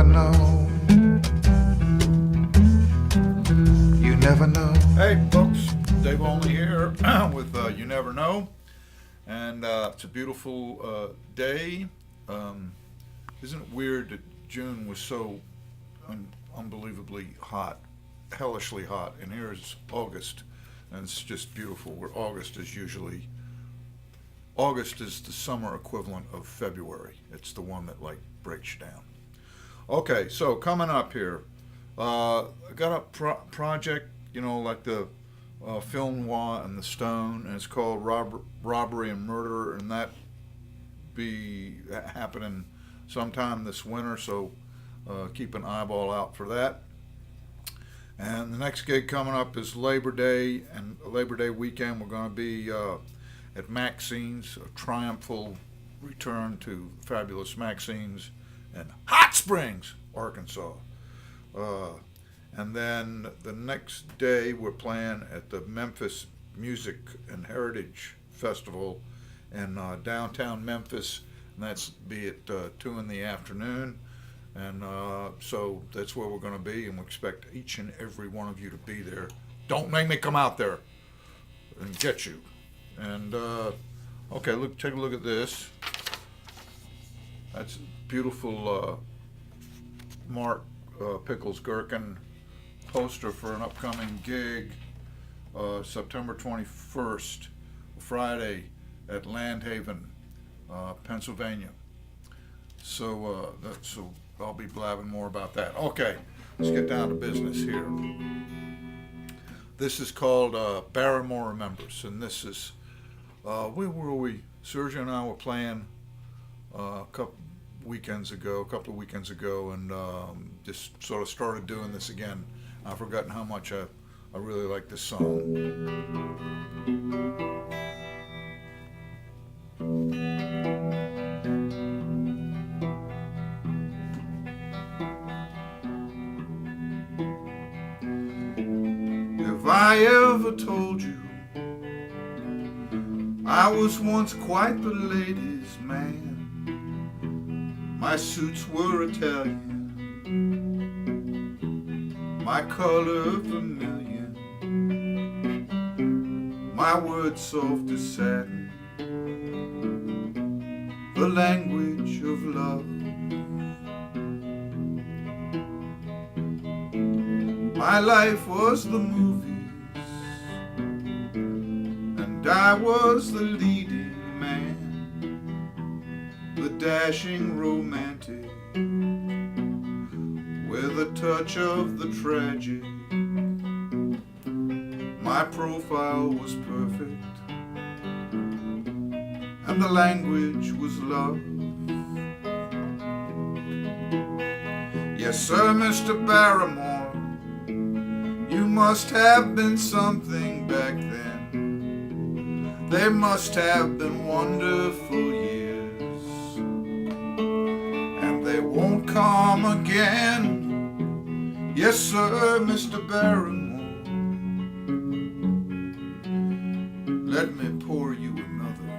never know. You never know. Hey folks, Dave Olney here with You Never Know, and it's a beautiful day. Isn't it weird that June was so unbelievably hot, hellishly hot, and here is August, and it's just beautiful, where August is the summer equivalent of February. It's the one that like breaks you down. Okay, so coming up here, I got a project, like the film Noir and the Stone, and it's called Robbery and Murder, and that be happening sometime this winter, so keep an eyeball out for that. And the next gig coming up is Labor Day, and Labor Day weekend we're going to be at Maxine's, a triumphal return to fabulous Maxine's in Hot Springs, Arkansas. And then the next day we're playing at the Memphis Music and Heritage Festival in downtown Memphis, and that's be at 2 in the afternoon. And so that's where we're going to be, and we expect each and every one of you to be there. Don't make me come out there and get you. And okay, take a look at this. That's beautiful Mark Pickles Gherkin poster for an upcoming gig, September 21st, Friday at Landhaven, Pennsylvania. So I'll be blabbing more about that. Okay, let's get down to business here. This is called Barrymore Remembers, and this is where were we? Sergio and I were playing a couple of weekends ago, and just sort of started doing this again. I've forgotten how much I really like this song. If I ever told you I was once quite the ladies' man, my suits were Italian, my color vermilion, my words soft as satin, the language of love. My life was the movies, and I was the leading man, the dashing romantic, with a touch of the tragic. My profile was perfect, and the language was love. Yes, sir, Mr. Barrymore, you must have been something back then. They must have been wonderful years, and they won't come again. Yes, sir, Mr. Barrymore, let me pour you another.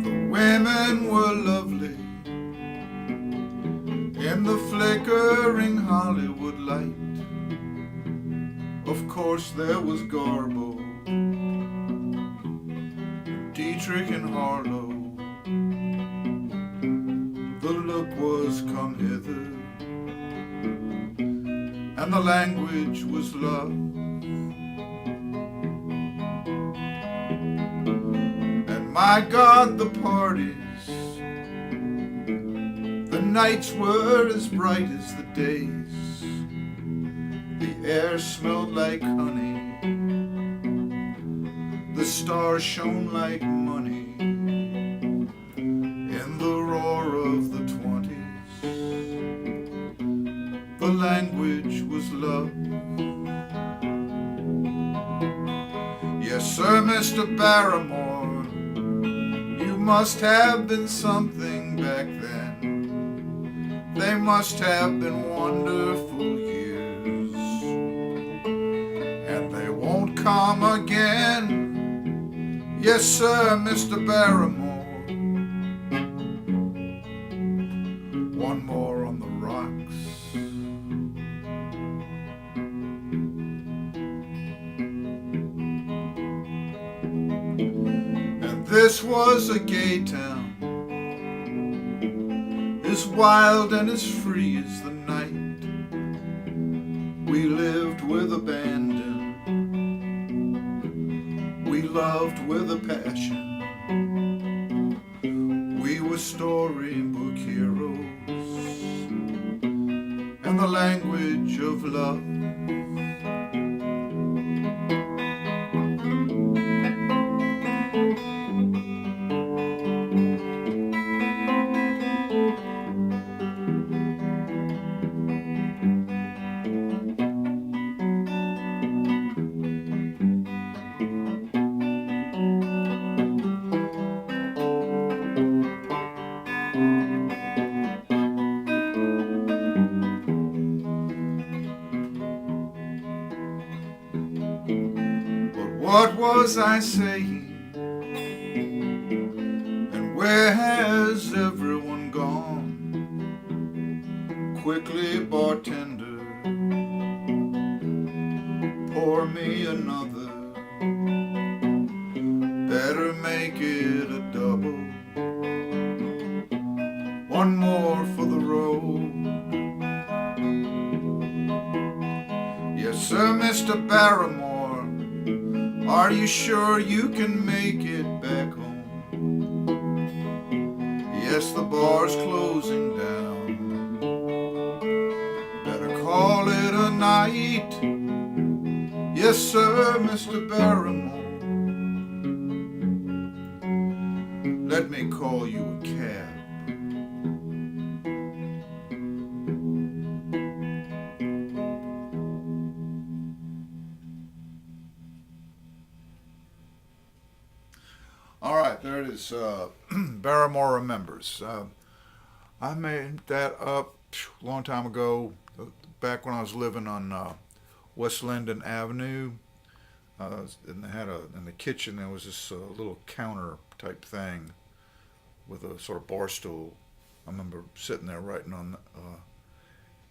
The women were lovely in the flickering Hollywood light. Of course there was Garbo, Dietrich and Harlow. The look was come hither, and the language was love. And my God, the parties, the nights were as bright as the days. The air smelled like honey, the stars shone like money in the roar of the 20s. The language was love. Yes, sir, Mr. Barrymore, you must have been something back then. They must have been wonderful years, and they won't come again. Yes, sir, Mr. Barrymore. One more on the rocks. And this was a gay town, as wild and as free as the night. We lived with abandon, we loved with a passion. We were storybook heroes and the language of love. What was I saying? And where has everyone gone? Quickly, bartender, pour me another. Better make it a double. One more for the road. Yes, sir, Mr. Barrymore. Are you sure you can make it back home? Yes, the bar's closing down. Better call it a night. Yes, sir, Mr. Barrymore. Let me call you a cab. All right, there it is. Barrymore Remembers. I made that up a long time ago, back when I was living on West Linden Avenue. And they had in the kitchen there was this little counter type thing with a sort of bar stool. I remember sitting there writing on,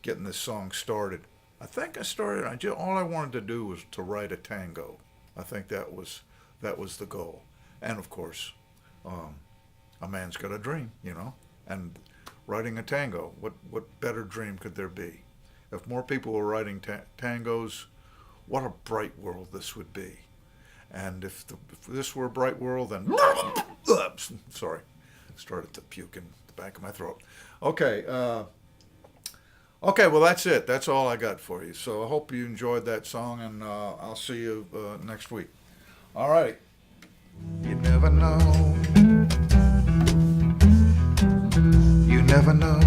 getting this song started. I think I started. All I wanted to do was to write a tango. I think that was the goal. And of course, a man's got a dream, and writing a tango. What better dream could there be? If more people were writing tangos, what a bright world this would be. And if this were a bright world, then sorry, I started to puke in the back of my throat. Okay, well that's it. That's all I got for you. So I hope you enjoyed that song, and I'll see you next week. All right. You never know. You never know.